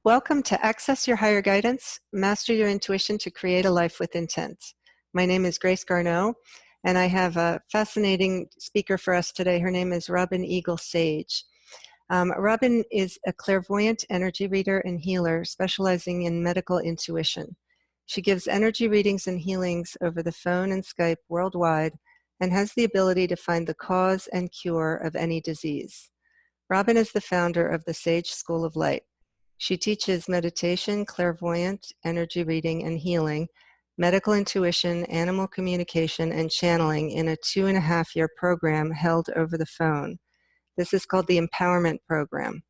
Welcome to Access Your Higher Guidance, Master Your Intuition to Create a Life with Intent. My name is Grace Garneau, and I have a fascinating speaker for us today. Her name is Robin Eagle Sage. Robin is a clairvoyant energy reader and healer specializing in medical intuition. She gives energy readings and healings over the phone and Skype worldwide and has the ability to find the cause and cure of any disease. Robin is the founder of the Sage School of Light. She teaches meditation, clairvoyant, energy reading, and healing, medical intuition, animal communication, and channeling in a 2.5-year program held over the phone. This is called the Empowerment Program.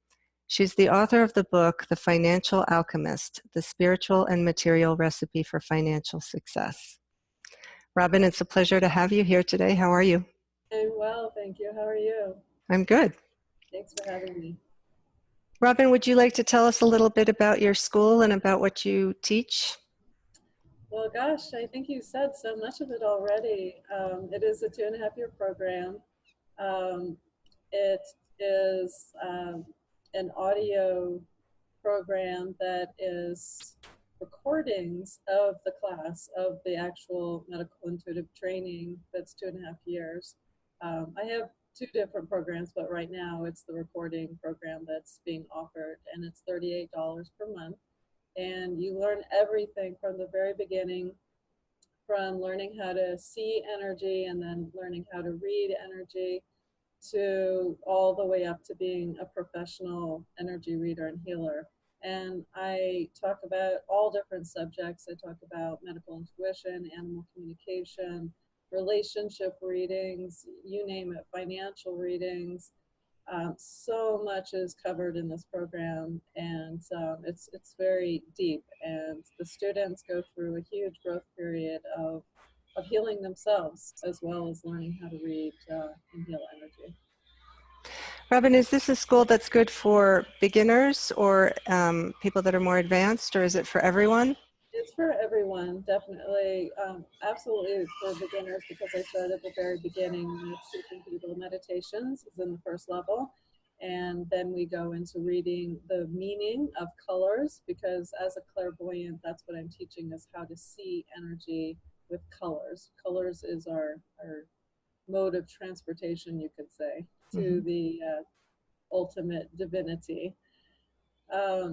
She's the author of the book, The Financial Alchemist, The Spiritual and Material Recipe for Financial Success. Robin, it's a pleasure to have you here today. How are you? I'm well, thank you. How are you? I'm good. Thanks for having me. Robin, would you like to tell us a little bit about your school and about what you teach? Well, gosh, I think you said so much of it already. It is a 2.5-year program. It is an audio program that is recordings of the class, of the actual medical intuitive training that's 2.5 years. I have 2 different programs, but right now it's the recording program that's being offered, and it's $38 per month. And you learn everything from the very beginning, from learning how to see energy and then learning how to read energy, to all the way up to being a professional energy reader and healer. And I talk about all different subjects. I talk about medical intuition, animal communication, relationship readings, you name it, financial readings. So much is covered in this program, and it's very deep. And the students go through a huge growth period of healing themselves, as well as learning how to read and heal energy. Robin, is this a school that's good for beginners or people that are more advanced, or is it for everyone? It's for everyone, definitely. Absolutely for beginners, because I started at the very beginning with teaching people meditations is in the first level. And then we go into reading the meaning of colors, because as a clairvoyant, that's what I'm teaching, is how to see energy with colors. Colors is our mode of transportation, you could say, to the ultimate divinity.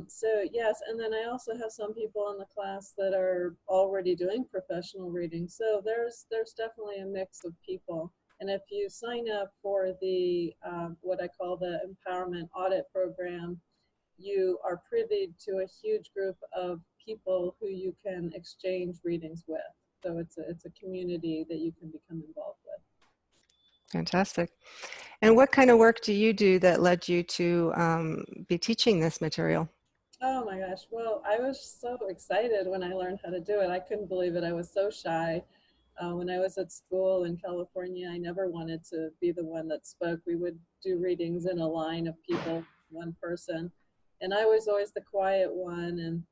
So yes, and then I also have some people in the class that are already doing professional reading. So there's definitely a mix of people. And if you sign up for the what I call the Empowerment Audit Program, you are privy to a huge group of people who you can exchange readings with. So it's a community that you can become involved with. Fantastic. And what kind of work do you do that led you to be teaching this material? Oh my gosh. Well, I was so excited when I learned how to do it. I couldn't believe it. I was so shy. When I was at school in California, I never wanted to be the one that spoke. We would do readings in a line of people, one person. And I was always the quiet one. And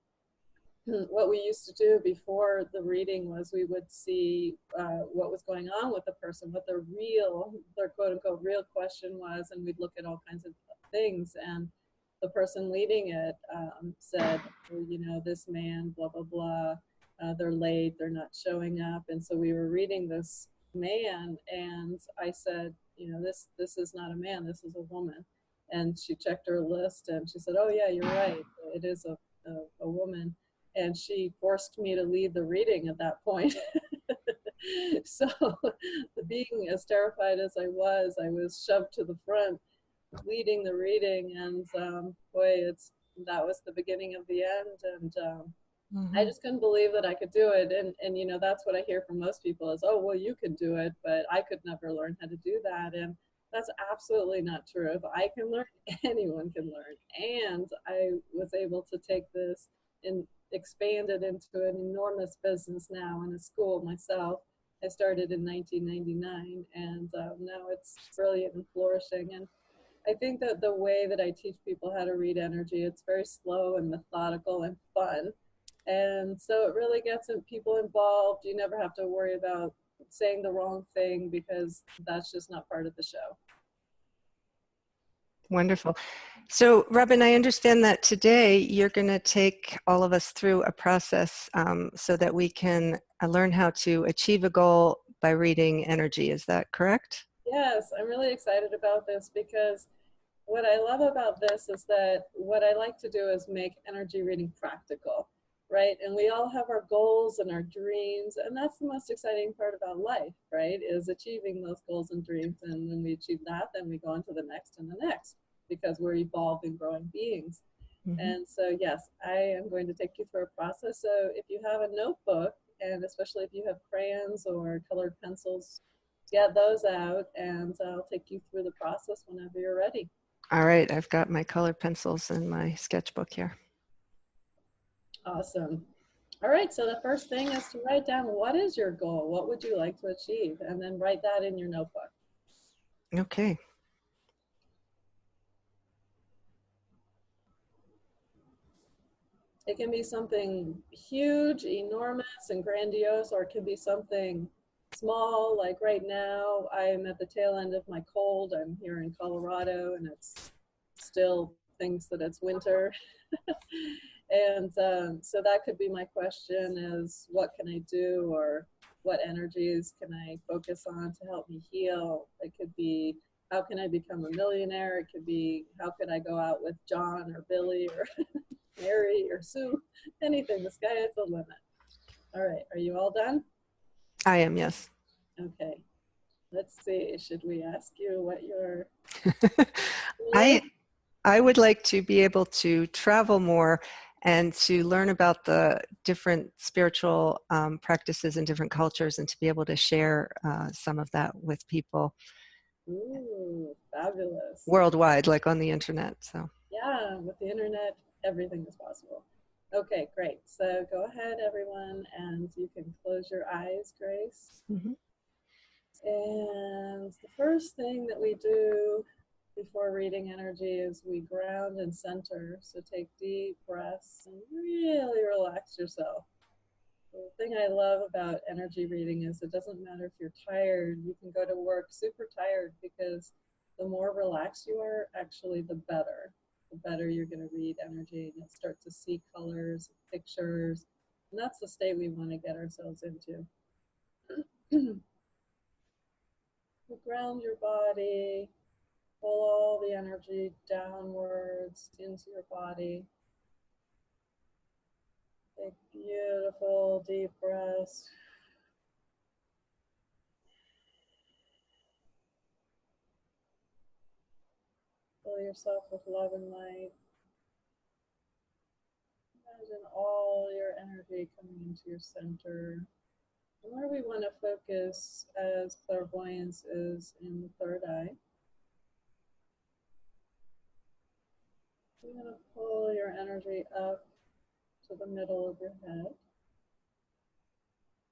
what we used to do before the reading was we would see what was going on with the person, what their quote unquote real question was, and we'd look at all kinds of things. And the person leading it said, oh, you know, this man, blah, blah, blah, they're late, they're not showing up. And so we were reading this man, and I said, you know, this is not a man, this is a woman. And she checked her list, and she said, oh yeah, you're right, it is a woman. And she forced me to lead the reading at that point. So being as terrified as I was shoved to the front leading the reading, and boy, that was the beginning of the end. And I just couldn't believe that I could do it. And you know, that's what I hear from most people is, oh, well, you could do it, but I could never learn how to do that. And that's absolutely not true. If I can learn, anyone can learn. And I was able to take this and expand it into an enormous business now in a school myself. I started in 1999, and now it's brilliant and flourishing. And I think that the way that I teach people how to read energy, it's very slow and methodical and fun. And so it really gets people involved. You never have to worry about saying the wrong thing, because that's just not part of the show. Wonderful. So, Robin, I understand that today you're going to take all of us through a process so that we can learn how to achieve a goal by reading energy. Is that correct? Yes, I'm really excited about this because what I love about this is that what I like to do is make energy reading practical, right? And we all have our goals and our dreams, and that's the most exciting part about life, right? Is achieving those goals and dreams. And when we achieve that, then we go on to the next and the next because we're evolving, growing beings. Mm-hmm. And so, yes, I am going to take you through a process. So if you have a notebook, and especially if you have crayons or colored pencils, get those out, and I'll take you through the process whenever you're ready. All right, I've got my colored pencils and my sketchbook here. Awesome. All right, so the first thing is to write down what is your goal? What would you like to achieve? And then write that in your notebook. Okay. It can be something huge, enormous, and grandiose, or it can be something small. Like right now, I'm at the tail end of my cold. I'm here in Colorado, and it's still thinks that it's winter. And so that could be my question is, what can I do, or what energies can I focus on to help me heal? It could be, how can I become a millionaire? It could be, how could I go out with John or Billy or Mary or Sue? Anything. The sky is the limit. All right. Are you all done? I am, yes. Okay. Let's see. Should we ask you what your I would like to be able to travel more and to learn about the different spiritual practices in different cultures and to be able to share some of that with people Ooh, fabulous. worldwide, like on the internet. So Yeah, with the internet, everything is possible. Okay, great. So go ahead, everyone, and you can close your eyes, Grace. mm-hmm. And the first thing that we do before reading energy is we ground and center. So take deep breaths and really relax yourself. The thing I love about energy reading is it doesn't matter if you're tired. You can go to work super tired because the more relaxed you are, actually, the better. The better you're going to read energy, and you'll start to see colors, pictures, and that's the state we want to get ourselves into. Ground your body, pull all the energy downwards into your body. Take beautiful deep breaths. Fill yourself with love and light. Imagine all your energy coming into your center. And where we want to focus as clairvoyance is in the third eye. You're going to pull your energy up to the middle of your head.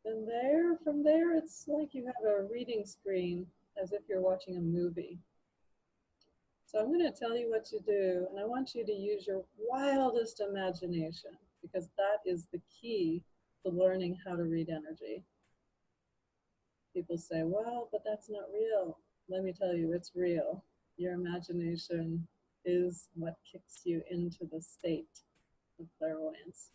And there, from there, it's like you have a reading screen as if you're watching a movie. So I'm going to tell you what to do, and I want you to use your wildest imagination because that is the key to learning how to read energy. People say, well, but that's not real. Let me tell you, it's real. Your imagination is what kicks you into the state of clairvoyance.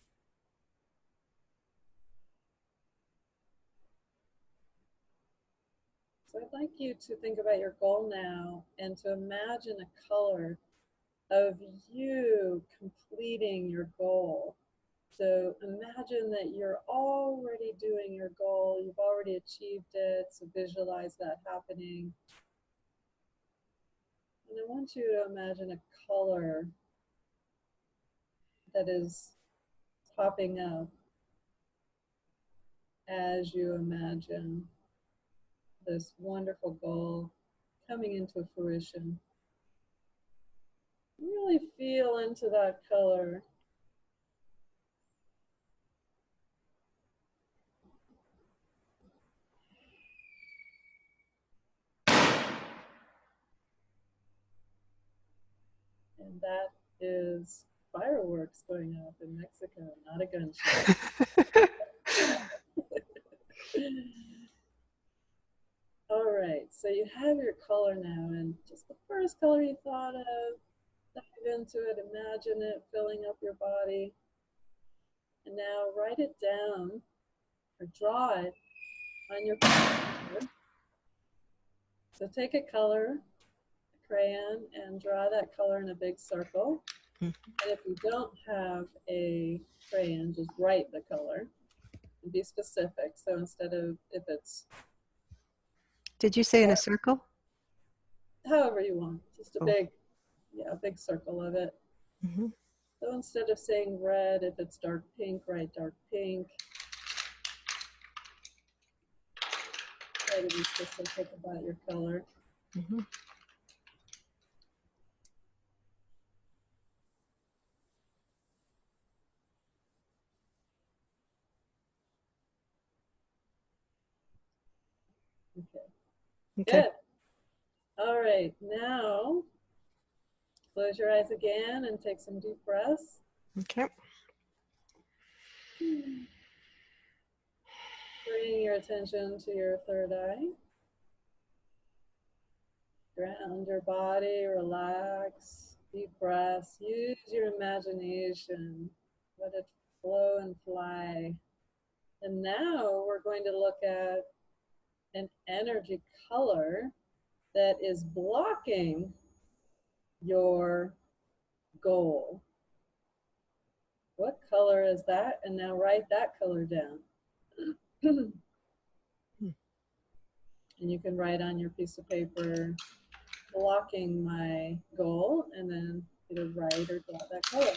So I'd like you to think about your goal now and to imagine a color of you completing your goal. So imagine that you're already doing your goal, you've already achieved it, so visualize that happening. And I want you to imagine a color that is popping up as you imagine this wonderful goal coming into fruition. Really feel into that color. And that is fireworks going off in Mexico, not a gunshot. All right, so you have your color now, and just the first color you thought of, dive into it, imagine it filling up your body, and now write it down or draw it on your paper. So take a color, a crayon, and draw that color in a big circle. And if you don't have a crayon, just write the color and be specific. So instead of, if it's... Did you say in a circle? However you want, just a Oh. big, a big circle of it. Mm-hmm. So instead of saying red, if it's dark pink, write dark pink. Try to be specific about your color. Mm-hmm. Okay. Okay. Good. All right, now close your eyes again and take some deep breaths. Okay. Bring your attention to your third eye. Ground your body, relax, deep breaths. Use your imagination. Let it flow and fly. And now we're going to look at an energy color that is blocking your goal. What color is that? And now write that color down. And you can write on your piece of paper, blocking my goal, and then either write or draw that color.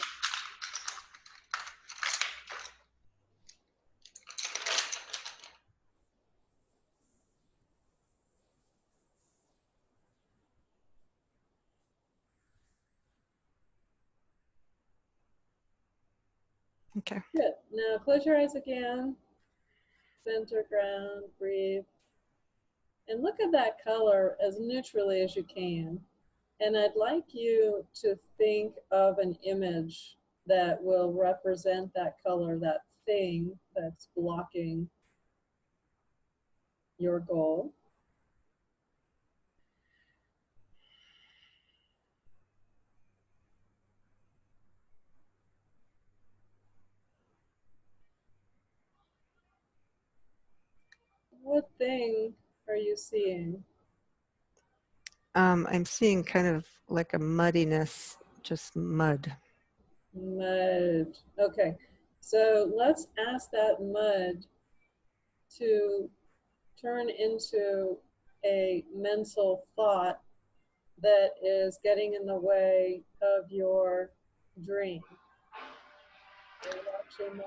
Okay. Good. Now close your eyes again. Center ground, breathe. And look at that color as neutrally as you can. And I'd like you to think of an image that will represent that color, that thing that's blocking your goal. What thing are you seeing? I'm seeing kind of like a muddiness, just mud. Mud. Okay, so let's ask that mud to turn into a mental thought that is getting in the way of your dream. So watch your mind.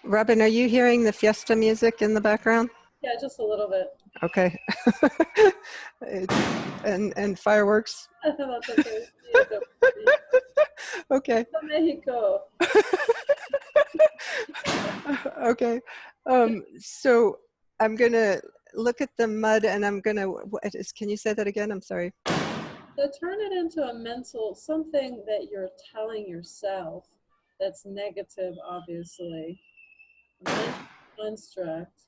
Robin, are you hearing the fiesta music in the background? Yeah, just a little bit. Okay. and fireworks. That's okay. Okay. Mexico. Okay. So I'm gonna look at the mud, and I'm gonna. Can you say that again? I'm sorry. So turn it into a mental, something that you're telling yourself that's negative, obviously. Construct.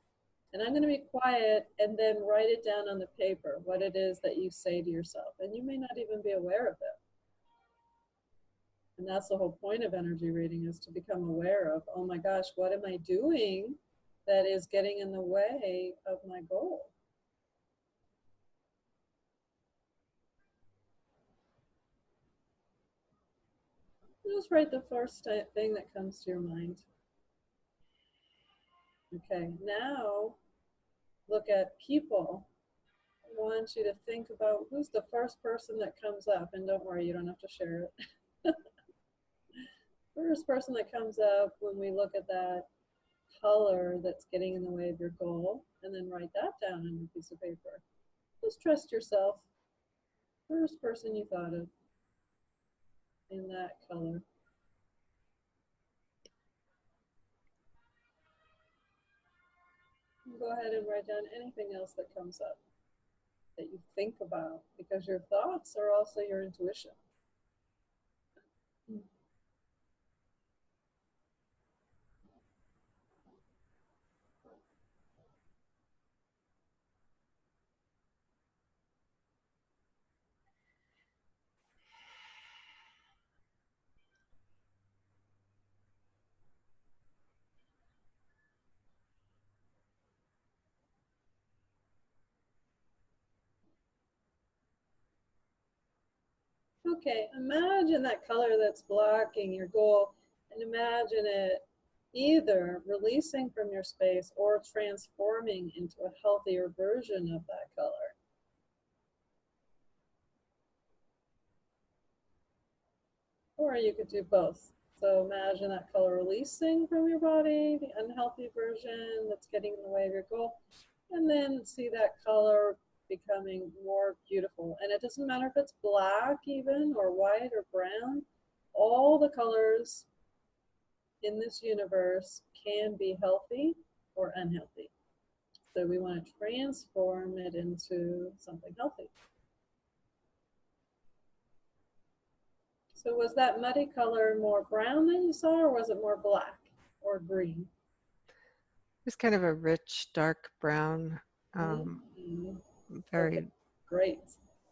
And I'm going to be quiet and then write it down on the paper, what it is that you say to yourself. And you may not even be aware of it. And that's the whole point of energy reading, is to become aware of, oh my gosh, what am I doing that is getting in the way of my goal? Just write the first thing that comes to your mind. Okay, now look at people. I want you to think about who's the first person that comes up, and don't worry, you don't have to share it. First person that comes up when we look at that color that's getting in the way of your goal, and then write that down on your piece of paper. Just trust yourself. First person you thought of in that color. Go ahead and write down anything else that comes up that you think about, because your thoughts are also your intuition. Okay, imagine that color that's blocking your goal, and imagine it either releasing from your space or transforming into a healthier version of that color. Or you could do both. So imagine that color releasing from your body, the unhealthy version that's getting in the way of your goal, and then see that color becoming more beautiful. And it doesn't matter if it's black even, or white or brown, all the colors in this universe can be healthy or unhealthy. So we want to transform it into something healthy. So was that muddy color more brown than you saw, or was it more black or green? It's kind of a rich, dark brown, very... Okay, great.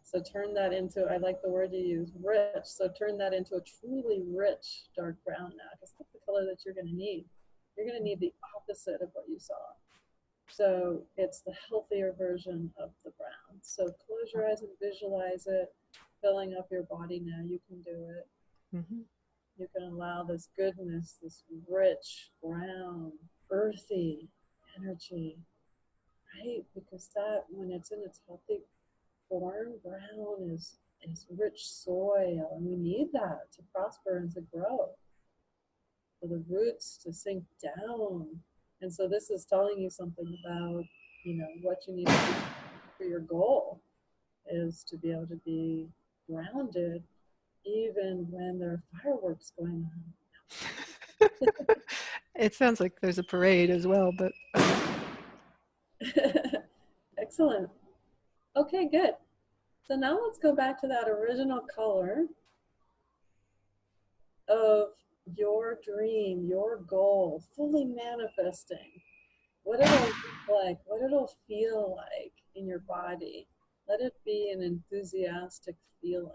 So turn that into, I like the word you use, rich. So turn that into a truly rich dark brown now, because that's the color that you're going to need. You're going to need the opposite of what you saw. So it's the healthier version of the brown. So close your eyes and visualize it filling up your body now. You can do it. Mm-hmm. You can allow this goodness, this rich, brown, earthy energy, right? Because that, when it's in its healthy form, brown is rich soil, and we need that to prosper and to grow, for the roots to sink down. And so this is telling you something about, what you need to do for your goal is to be able to be grounded even when there are fireworks going on. It sounds like there's a parade as well, but... Excellent. Okay, good. So now let's go back to that original color of your dream, your goal, fully manifesting. What it'll look like, what it'll feel like in your body. Let it be an enthusiastic feeling.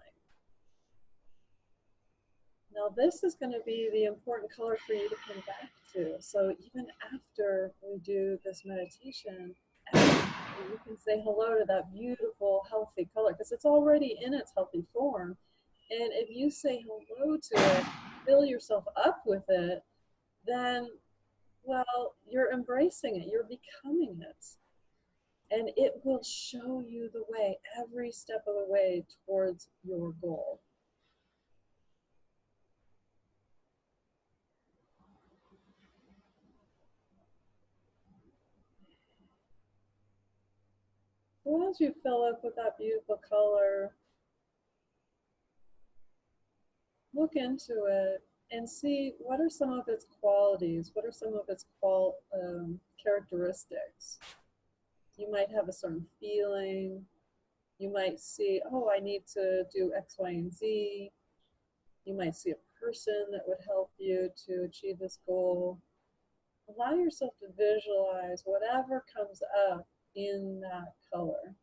Now this is going to be the important color for you to come back to. So even after we do this meditation, you can say hello to that beautiful, healthy color, because it's already in its healthy form. And if you say hello to it, fill yourself up with it, then, well, you're embracing it, you're becoming it. And it will show you the way, every step of the way towards your goal. So as you fill up with that beautiful color, look into it and see what are some of its qualities, what are some of its characteristics. You might have a certain feeling. You might see, oh, I need to do X, Y, and Z. You might see a person that would help you to achieve this goal. Allow yourself to visualize whatever comes up in that color.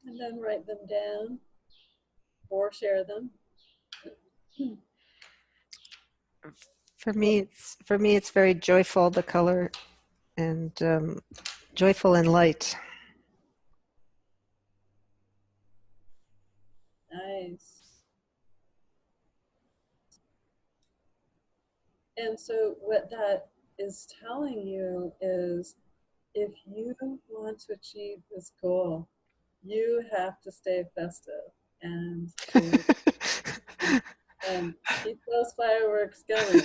And then write them down or share them. For me, it's very joyful, the color, and joyful and light. Nice. And so what that is telling you is, if you want to achieve this goal, you have to stay festive and and keep those fireworks going.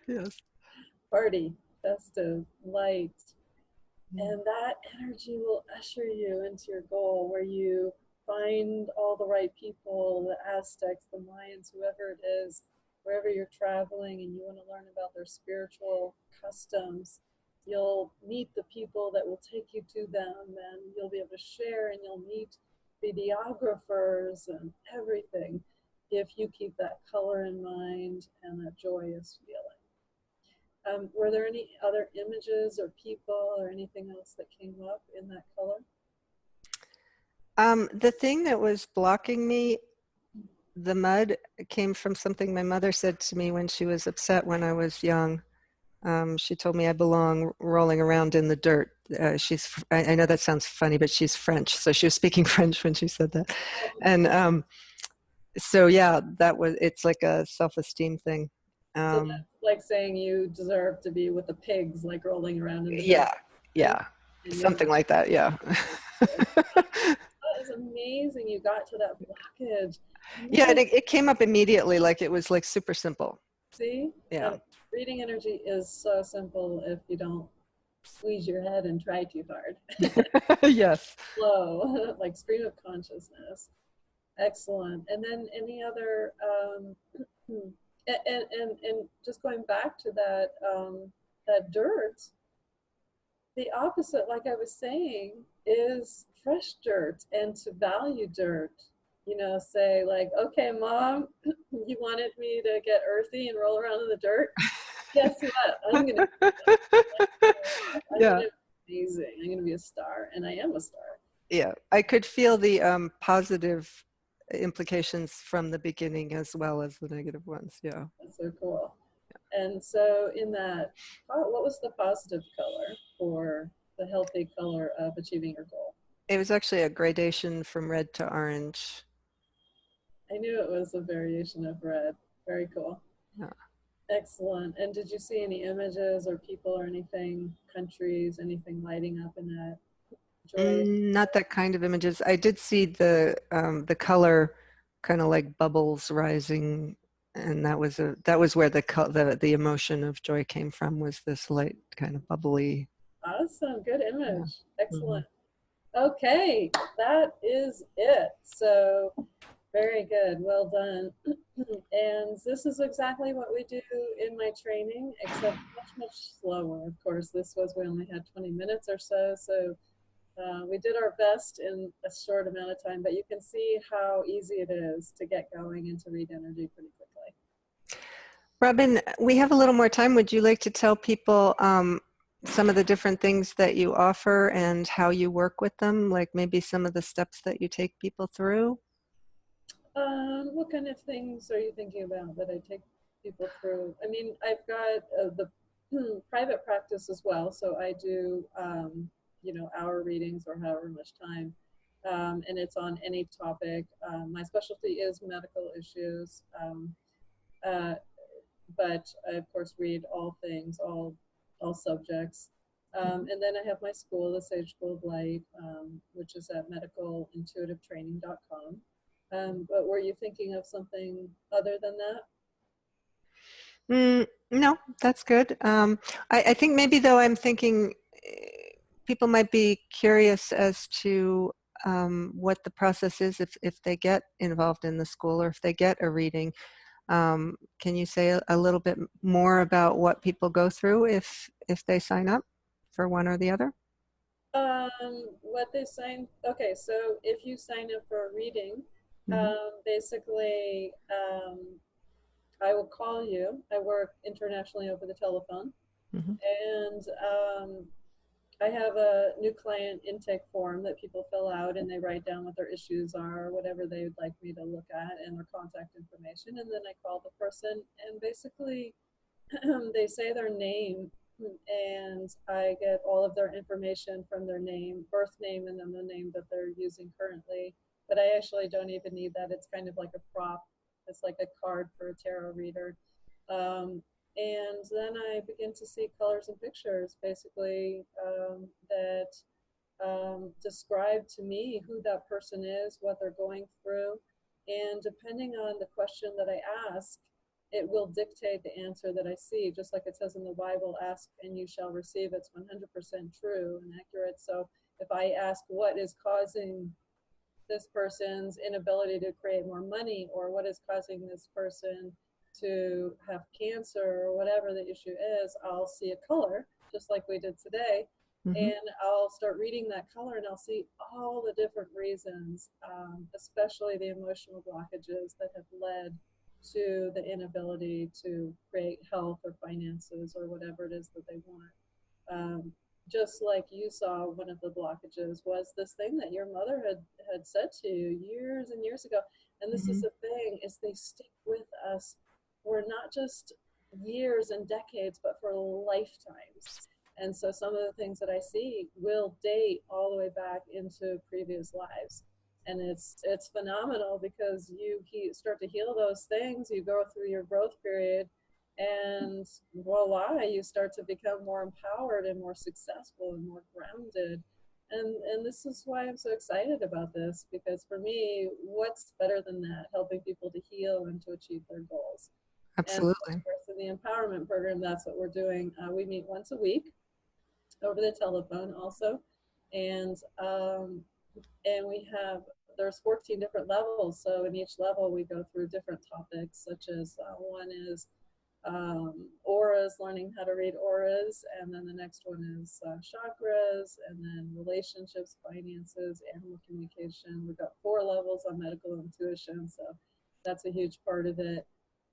Yes. Party, festive, light. And that energy will usher you into your goal, where you find all the right people, the Aztecs, the Mayans, whoever it is, wherever you're traveling and you want to learn about their spiritual customs. you'll meet the people that will take you to them, and you'll be able to share, and you'll meet videographers and everything if you keep that color in mind and that joyous feeling. Were there any other images or people or anything else that came up in that color? The thing that was blocking me, the mud, came from something my mother said to me when she was upset when I was young. She told me I belong rolling around in the dirt. I know that sounds funny, but she's French, so she was speaking French when she said that. And so yeah, it's like a self-esteem thing. So that's like saying you deserve to be with the pigs, like rolling around in the dirt. Yeah, yeah, And you're something not. like that. Yeah. That is amazing. You got to that blockage. Yeah, Nice. it came up immediately, like it was like super simple. See? Yeah. And reading energy is so simple if you don't squeeze your head and try too hard. Yes. Flow, like stream of consciousness. Excellent. And then any other, and just going back to that, that dirt, the opposite, like I was saying, is fresh dirt, and to value dirt. You know, say like, okay, mom, you wanted me to get earthy and roll around in the dirt. Guess what? I'm gonna Yeah. be amazing. I'm gonna be a star, and I am a star. Yeah. I could feel the positive implications from the beginning as well as the negative ones. Yeah. That's so cool. And so, in that, what was the positive color for the healthy color of achieving your goal? It was actually a gradation from red to orange. I knew it was a variation of red. Very cool. Yeah. Excellent. And did you see any images or people or anything, countries, anything lighting up in that joyous? Not that kind of images. I did see the color kind of like bubbles rising, and that was where the emotion of joy came from, was this light kind of bubbly. Awesome. Good Yeah. image. Hmm. Excellent. Okay, that is it. So very good. Well done. And this is exactly what we do in my training, except much, much slower. Of course, we only had 20 minutes or so. So we did our best in a short amount of time, but you can see how easy it is to get going and to read energy pretty quickly. Robin, we have a little more time. Would you like to tell people some of the different things that you offer and how you work with them, like maybe some of the steps that you take people through? What kind of things are you thinking about that I take people through? I mean, I've got the private practice as well, so I do, hour readings or however much time, and it's on any topic. My specialty is medical issues, uh, but I of course read all things, all subjects. And then I have my school, the Sage School of Light, which is at medicalintuitivetraining.com. But were you thinking of something other than that? No, that's good. I think maybe though I'm thinking people might be curious as to what the process is if they get involved in the school or if they get a reading. Can you say a little bit more about what people go through if they sign up for one or the other? What they sign, okay, so if you sign up for a reading, Mm-hmm. basically, I will call you. I work internationally over the telephone, Mm-hmm. and I have a new client intake form that people fill out, and they write down what their issues are, whatever they would like me to look at, and their contact information. And then I call the person, and basically they say their name, and I get all of their information from their name, birth name, and then the name that they're using currently. But I actually don't even need that. It's kind of like a prop. It's like a card for a tarot reader. Um, and then I begin to see colors and pictures, basically, that describe to me who that person is, what they're going through. And depending on the question that I ask, it will dictate the answer that I see, just like it says in the Bible, ask and you shall receive. It's 100% true and accurate. So if I ask what is causing this person's inability to create more money, or what is causing this person to have cancer, or whatever the issue is, I'll see a color just like we did today. Mm-hmm. And I'll start reading that color and I'll see all the different reasons, especially the emotional blockages that have led to the inability to create health or finances or whatever it is that they want. Just like you saw, one of the blockages was this thing that your mother had said to you years and years ago. And this is Mm-hmm. the thing, is they stick with us for not just years and decades, but for lifetimes. And so some of the things that I see will date all the way back into previous lives. And it's phenomenal because you start to heal those things, you go through your growth period, and voila, you start to become more empowered and more successful and more grounded. And this is why I'm so excited about this, because for me, what's better than that? Helping people to heal and to achieve their goals. And of Absolutely. course, in the empowerment program, that's what we're doing. We meet once a week over the telephone also. And we have, there's 14 different levels. So in each level, we go through different topics, such as one is auras, learning how to read auras, and then the next one is chakras, and then relationships, finances, animal communication. We've got 4 levels on medical intuition, so that's a huge part of it.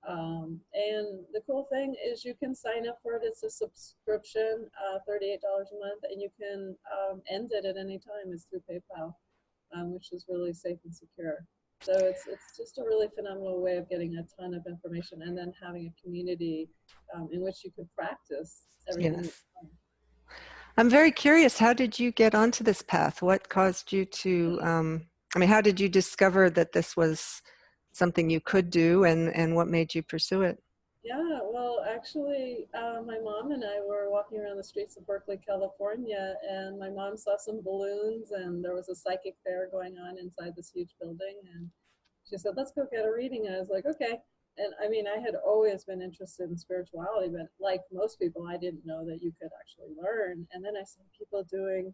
And the cool thing is you can sign up for it. It's a subscription, $38 a month, and you can end it at any time. It's through PayPal, which is really safe and secure. So it's just a really phenomenal way of getting a ton of information, and then having a community in which you could practice everything. Yes. I'm very curious, how did you get onto this path? What caused you to, how did you discover that this was something you could do, and what made you pursue it? Yeah, well, actually, my mom and I were walking around the streets of Berkeley, California, and my mom saw some balloons, and there was a psychic fair going on inside this huge building, and she said, let's go get a reading. And I was like, okay. And I mean, I had always been interested in spirituality, but like most people, I didn't know that you could actually learn. And then I saw people doing,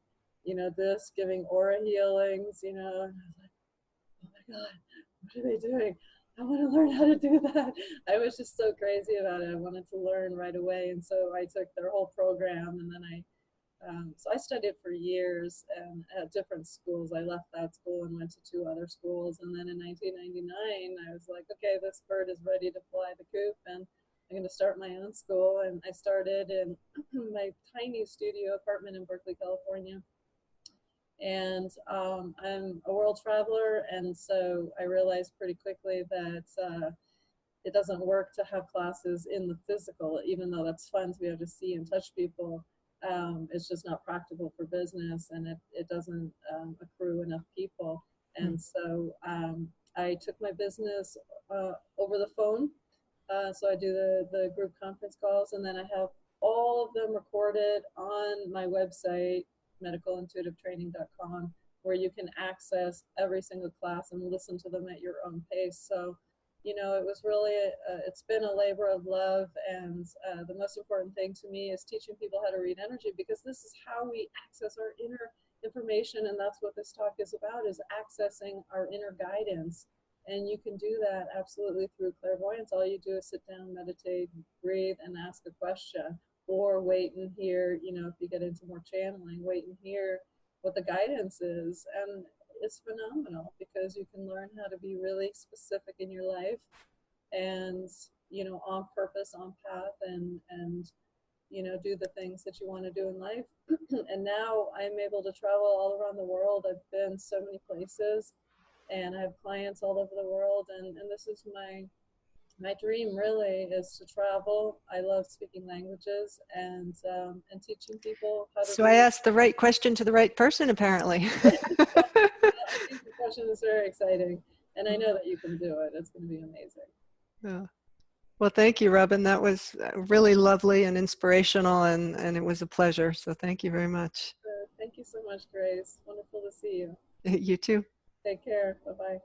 this, giving aura healings, and I was like, oh my God, what are they doing? I want to learn how to do that. I was just so crazy about it. I wanted to learn right away. And so I took their whole program, and then so I studied for years and at different schools. I left that school and went to 2 other schools. And then in 1999, I was like, okay, this bird is ready to fly the coop, and I'm going to start my own school. And I started in my tiny studio apartment in Berkeley, California. And I'm a world traveler, and so I realized pretty quickly that it doesn't work to have classes in the physical, even though that's fun to be able to see and touch people. It's just not practical for business, and it doesn't accrue enough people. And so I took my business over the phone. So I do the group conference calls, and then I have all of them recorded on my website, medicalintuitivetraining.com, where you can access every single class and listen to them at your own pace. So, it was really, it's been a labor of love. And the most important thing to me is teaching people how to read energy, because this is how we access our inner information. And that's what this talk is about, is accessing our inner guidance. And you can do that absolutely through clairvoyance. All you do is sit down, meditate, breathe, and ask a question, or wait and hear, if you get into more channeling, wait and hear what the guidance is. And it's phenomenal, because you can learn how to be really specific in your life and, on purpose, on path, and do the things that you want to do in life. And now I'm able to travel all around the world. I've been so many places, and I have clients all over the world. And this is my dream, really, is to travel. I love speaking languages and teaching people how to So I asked the right question to the right person, apparently. I think the question is very exciting, and I know that you can do it. It's going to be amazing. Yeah. Well, thank you, Robin. That was really lovely and inspirational, and it was a pleasure. So thank you very much. Thank you so much, Grace. Wonderful to see you. You too. Take care. Bye-bye.